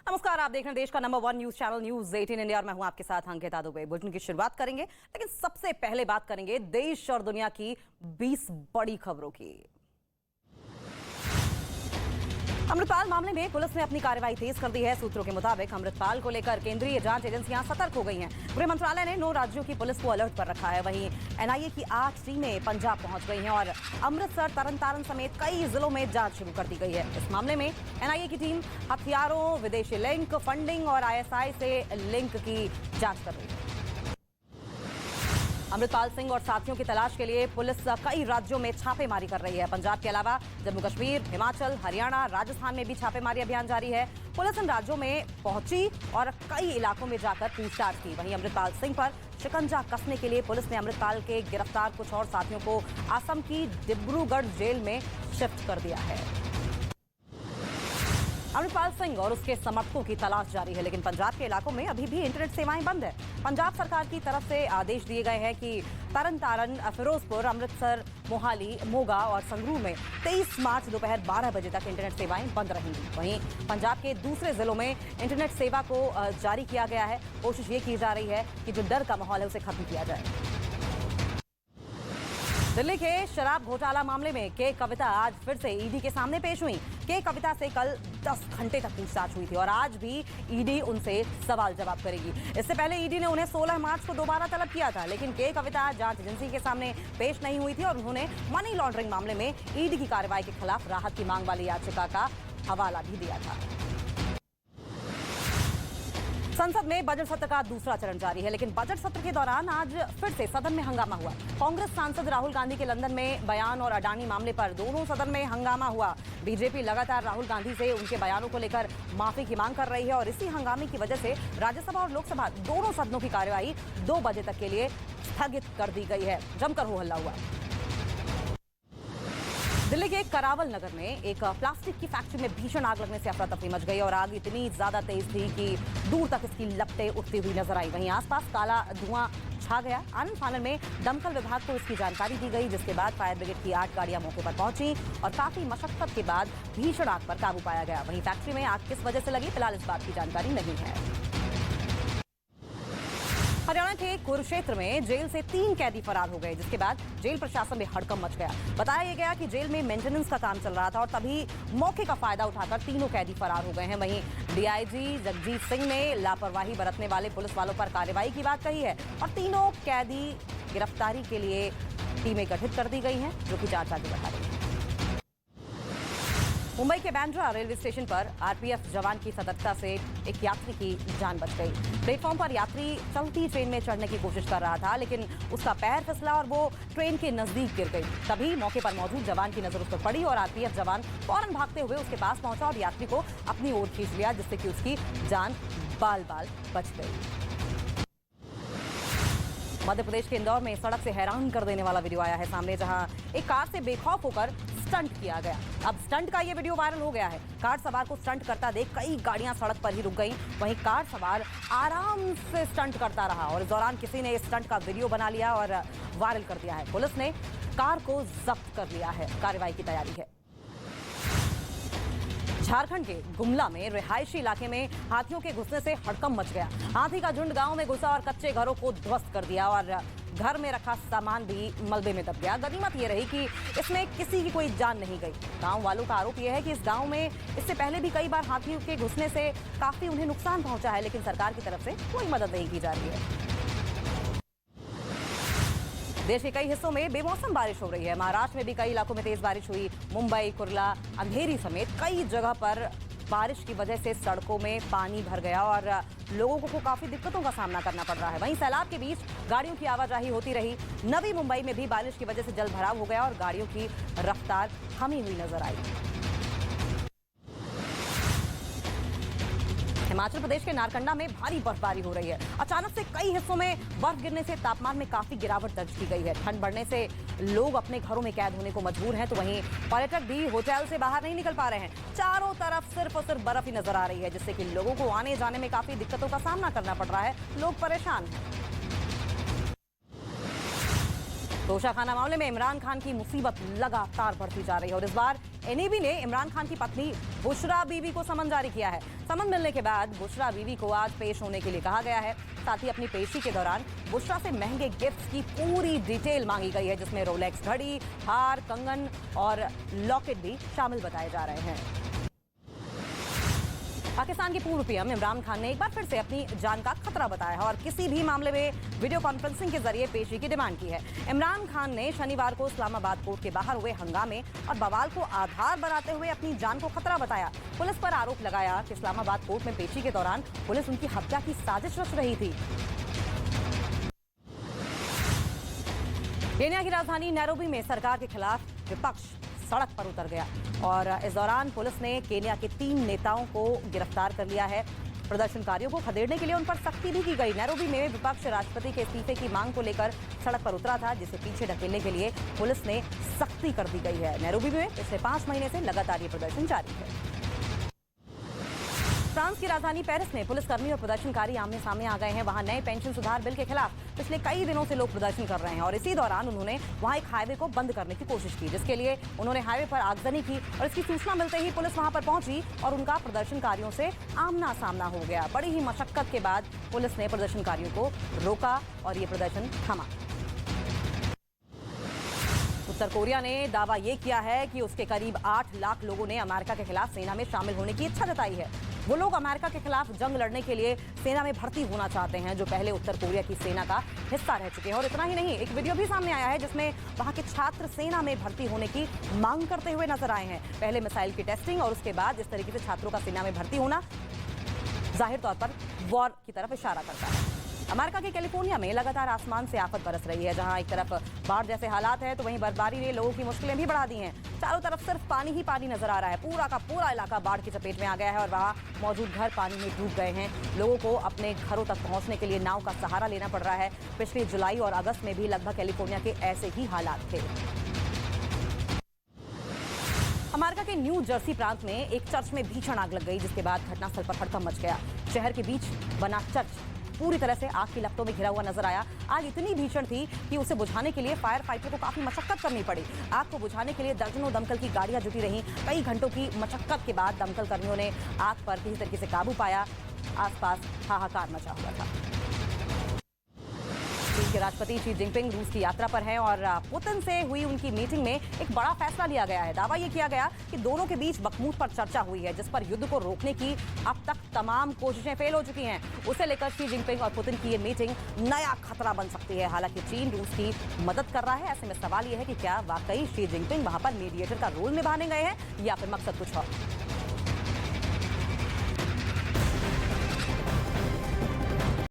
नमस्कार, आप देख रहे हैं देश का number 1 news channel news 18 India और मैं हूं आपके साथ अंकिता दुबे। बुलेटिन की शुरुआत करेंगे, लेकिन सबसे पहले बात करेंगे देश और दुनिया की 20 बड़ी खबरों की। अमृतपाल मामले में पुलिस ने अपनी कार्रवाई तेज कर दी है। सूत्रों के मुताबिक अमृतपाल को लेकर केंद्रीय जांच एजेंसियां सतर्क हो गई हैं। गृह मंत्रालय ने 9 राज्यों की पुलिस को अलर्ट पर रखा है। वहीं एनआईए की 8 टीमें पंजाब पहुंच गई हैं और अमृतसर, तरन समेत कई जिलों में जांच शुरू कर दी गई है। इस मामले में एनआईए की टीम हथियारों, विदेशी लिंक, फंडिंग और आईएसआई से लिंक की जांच कर रही है। अमृतपाल सिंह और साथियों की तलाश के लिए पुलिस कई राज्यों में छापेमारी कर रही है। पंजाब के अलावा जम्मू कश्मीर, हिमाचल, हरियाणा, राजस्थान में भी छापेमारी अभियान जारी है। पुलिस इन राज्यों में पहुंची और कई इलाकों में जाकर पूछताछ की। वहीं अमृतपाल सिंह पर शिकंजा कसने के लिए पुलिस ने अमृतपाल के गिरफ्तार कुछ और साथियों को असम की डिब्रूगढ़ जेल में शिफ्ट कर दिया है। अमृतपाल सिंह और उसके समर्थकों की तलाश जारी है, लेकिन पंजाब के इलाकों में अभी भी इंटरनेट सेवाएं बंद है। पंजाब सरकार की तरफ से आदेश दिए गए हैं कि तरन तारण, फिरोजपुर, अमृतसर, मोहाली, मोगा और संगरूर में 23 मार्च दोपहर 12 बजे तक इंटरनेट सेवाएं बंद रहेंगी। वहीं पंजाब के दूसरे जिलों में इंटरनेट सेवा को जारी किया गया है। कोशिश ये की जा रही है कि जो डर का माहौल है उसे खत्म किया जाए। दिल्ली के शराब घोटाला मामले में के कविता आज फिर से ईडी के सामने पेश हुई। के कविता से कल 10 घंटे तक पूछताछ हुई थी और आज भी ईडी उनसे सवाल जवाब करेगी। इससे पहले ईडी ने उन्हें 16 मार्च को दोबारा तलब किया था, लेकिन के कविता जांच एजेंसी के सामने पेश नहीं हुई थी और उन्होंने मनी लॉन्ड्रिंग मामले में ईडी की कार्रवाई के खिलाफ राहत की मांग वाली याचिका का हवाला भी दिया था। संसद में बजट सत्र का दूसरा चरण जारी है, लेकिन बजट सत्र के दौरान आज फिर से सदन में हंगामा हुआ। कांग्रेस सांसद राहुल गांधी के लंदन में बयान और अडानी मामले पर दोनों सदन में हंगामा हुआ। बीजेपी लगातार राहुल गांधी से उनके बयानों को लेकर माफी की मांग कर रही है और इसी हंगामे की वजह से राज्यसभा और लोकसभा दोनों सदनों की कार्यवाही 2 बजे तक के लिए स्थगित कर दी गई है। जमकर हो हल्ला हुआ। दिल्ली के करावल नगर में एक प्लास्टिक की फैक्ट्री में भीषण आग लगने से अफरा तफरी मच गई और आग इतनी ज्यादा तेज थी कि दूर तक इसकी लपटें उठती हुई नजर आई। वहीं आसपास काला धुआं छा गया। आनन फानन में दमकल विभाग को इसकी जानकारी दी गई, जिसके बाद फायर ब्रिगेड की 8 गाड़ियां मौके पर पहुंची और काफी मशक्कत के बाद भीषण आग पर काबू पाया गया। वहीं फैक्ट्री में आग किस वजह से लगी, फिलहाल इस बात की जानकारी नहीं है। हरियाणा के कुरुक्षेत्र में जेल से 3 कैदी फरार हो गए, जिसके बाद जेल प्रशासन में हड़कंप मच गया। बताया गया कि जेल में मेंटेनेंस का काम चल रहा था और तभी मौके का फायदा उठाकर तीनों कैदी फरार हो गए हैं। वहीं डीआईजी जगजीत सिंह ने लापरवाही बरतने वाले पुलिस वालों पर कार्रवाई की बात कही है और तीनों कैदी गिरफ्तारी के लिए टीमें गठित कर दी गई हैं, जो कि जांच आगे बढ़ा रही है। मुंबई के बांद्रा रेलवे स्टेशन पर आरपीएफ जवान की सतर्कता से एक यात्री की जान बच गई। प्लेटफॉर्म पर यात्री चलती ट्रेन में चढ़ने की कोशिश कर रहा था, लेकिन उसका पैर फिसला और वो ट्रेन के नजदीक गिर गई। तभी मौके पर मौजूद जवान की नजर उस पर पड़ी और आरपीएफ जवान फौरन भागते हुए उसके पास पहुंचा और यात्री को अपनी ओर खींच लिया, जिससे कि उसकी जान बाल बाल बच गई। मध्य प्रदेश के इंदौर में सड़क से हैरान कर देने वाला वीडियो आया है सामने, जहां एक कार से बेखौफ होकर स्टंट किया गया। अब स्टंट का ये वीडियो वायरल हो गया है। कार सवार को स्टंट करता देख कई गाड़ियां सड़क पर ही रुक गई। वहीं कार सवार आराम से स्टंट करता रहा और इस दौरान किसी ने इस स्टंट का वीडियो बना लिया और वायरल कर दिया है। पुलिस ने कार को जब्त कर लिया है। कार्रवाई की तैयारी है। झारखंड के गुमला में रिहायशी इलाके में हाथियों के घुसने से हड़कंप मच गया। हाथी का झुंड गांव में घुसा और कच्चे घरों को ध्वस्त कर दिया और घर में रखा सामान भी मलबे में दब गया। गनीमत यह रही कि इसमें किसी की कोई जान नहीं गई। गांव वालों का आरोप यह है कि इस गांव में इससे पहले भी कई बार हाथियों के घुसने से काफी उन्हें नुकसान पहुंचा है, लेकिन सरकार की तरफ से कोई मदद नहीं की जा रही है। देश के कई हिस्सों में बेमौसम बारिश हो रही है। महाराष्ट्र में भी कई इलाकों में तेज बारिश हुई। मुंबई, कुर्ला, अंधेरी समेत कई जगह पर बारिश की वजह से सड़कों में पानी भर गया और लोगों को काफी दिक्कतों का सामना करना पड़ रहा है। वहीं सैलाब के बीच गाड़ियों की आवाजाही होती रही। नवी मुंबई में भी बारिश की वजह से जल भराव हो गया और गाड़ियों की रफ्तार थमी हुई नजर आई। हिमाचल प्रदेश के नारकंडा में भारी बर्फबारी हो रही है। अचानक से कई हिस्सों में बर्फ गिरने से तापमान में काफी गिरावट दर्ज की गई है। ठंड बढ़ने से लोग अपने घरों में कैद होने को मजबूर हैं, तो वहीं पर्यटक भी होटल से बाहर नहीं निकल पा रहे हैं। चारों तरफ सिर्फ और सिर्फ बर्फ ही नजर आ रही है, जिससे कि लोगों को आने जाने में काफी दिक्कतों का सामना करना पड़ रहा है। लोग परेशान हैं। तोशाखाना मामले में इमरान खान की मुसीबत लगातार बढ़ती जा रही है और इस बार एनएबी ने इमरान खान की पत्नी बुशरा बीवी को समन जारी किया है। समन मिलने के बाद बुशरा बीवी को आज पेश होने के लिए कहा गया है। साथ ही अपनी पेशी के दौरान बुशरा से महंगे गिफ्ट्स की पूरी डिटेल मांगी गई है, जिसमें रोलेक्स घड़ी, हार, कंगन और लॉकेट भी शामिल बताए जा रहे हैं। पाकिस्तान के पूर्व पीएम इमरान खान ने एक बार फिर से अपनी जान का खतरा बताया है और किसी भी मामले में वीडियो कॉन्फ्रेंसिंग के जरिए पेशी की डिमांड की है। इमरान खान ने शनिवार को इस्लामाबाद कोर्ट के बाहर हुए हंगामे और बवाल को आधार बनाते हुए अपनी जान को खतरा बताया। पुलिस पर आरोप लगाया कि इस्लामाबाद कोर्ट में पेशी के दौरान पुलिस उनकी हत्या की साजिश रच रही थी। केन्या की राजधानी नैरोबी में सरकार के खिलाफ विपक्ष सड़क पर उतर गया और इस दौरान पुलिस ने केन्या के 3 नेताओं को गिरफ्तार कर लिया है। प्रदर्शनकारियों को खदेड़ने के लिए उन पर सख्ती भी की गई। नैरोबी में विपक्ष राष्ट्रपति के इस्तीफे की मांग को लेकर सड़क पर उतरा था, जिसे पीछे ढकेलने के लिए पुलिस ने सख्ती कर दी गई है। नैरोबी में पिछले 5 महीने से लगातार ये प्रदर्शन जारी है। फ्रांस की राजधानी पेरिस में पुलिसकर्मी और प्रदर्शनकारी आमने सामने आ गए हैं। वहां नए पेंशन सुधार बिल के खिलाफ पिछले कई दिनों से लोग प्रदर्शन कर रहे हैं और इसी दौरान उन्होंने वहां एक हाईवे को बंद करने की कोशिश की, जिसके लिए उन्होंने हाईवे पर आगजनी की और इसकी सूचना मिलते ही पुलिस वहां पर पहुंची और उनका प्रदर्शनकारियों से आमना सामना हो गया। बड़ी ही मशक्कत के बाद पुलिस ने प्रदर्शनकारियों को रोका और ये प्रदर्शन थमा। उत्तर कोरिया ने दावा ये किया है कि उसके करीब 8 लाख लोगों ने अमेरिका के खिलाफ सेना में शामिल होने की इच्छा जताई है। वो लोग अमेरिका के खिलाफ जंग लड़ने के लिए सेना में भर्ती होना चाहते हैं, जो पहले उत्तर कोरिया की सेना का हिस्सा रह चुके हैं। और इतना ही नहीं, एक वीडियो भी सामने आया है जिसमें वहां के छात्र सेना में भर्ती होने की मांग करते हुए नजर आए हैं। पहले मिसाइल की टेस्टिंग और उसके बाद इस तरीके से छात्रों का सेना में भर्ती होना जाहिर तौर पर वॉर की तरफ इशारा करता है। अमेरिका के कैलिफोर्निया में लगातार आसमान से आफत बरस रही है। जहां एक तरफ बाढ़ जैसे हालात है तो वहीं बर्फबारी ने लोगों की मुश्किलें भी बढ़ा दी हैं। चारों तरफ सिर्फ पानी ही पानी नजर आ रहा है। पूरा का पूरा इलाका बाढ़ की चपेट में आ गया है और वहां मौजूद घर पानी में डूब गए हैं। लोगों को अपने घरों तक पहुंचने के लिए नाव का सहारा लेना पड़ रहा है। पिछले जुलाई और अगस्त में भी लगभग कैलिफोर्निया के ऐसे ही हालात थे। अमेरिका के न्यू जर्सी प्रांत में एक चर्च में भीषण आग लग गई, जिसके बाद घटनास्थल पर हड़कंप मच गया। शहर के बीच बना चर्च पूरी तरह से आग की लपटों में घिरा हुआ नजर आया। आग इतनी भीषण थी कि उसे बुझाने के लिए फायर फाइटर को काफी मशक्कत करनी पड़ी। आग को बुझाने के लिए दर्जनों दमकल की गाड़ियां जुटी रहीं। कई घंटों की मशक्कत के बाद दमकल कर्मियों ने आग पर किसी तरीके से काबू पाया। आसपास हाहाकार मचा हुआ था। चीन के राष्ट्रपति शी जिनपिंग रूस की यात्रा पर हैं और पुतिन से हुई उनकी मीटिंग में एक बड़ा फैसला लिया गया है। दावा यह किया गया कि दोनों के बीच बखमूत पर चर्चा हुई है, जिस पर युद्ध को रोकने की अब तक तमाम कोशिशें फेल हो चुकी हैं। उसे लेकर शी जिनपिंग और पुतिन की ये मीटिंग नया खतरा बन सकती है। हालांकि चीन रूस की मदद कर रहा है। ऐसे में सवाल यह है कि क्या वाकई शी जिनपिंग वहां पर मीडिएटर का रोल निभाने गए हैं या फिर मकसद कुछ और।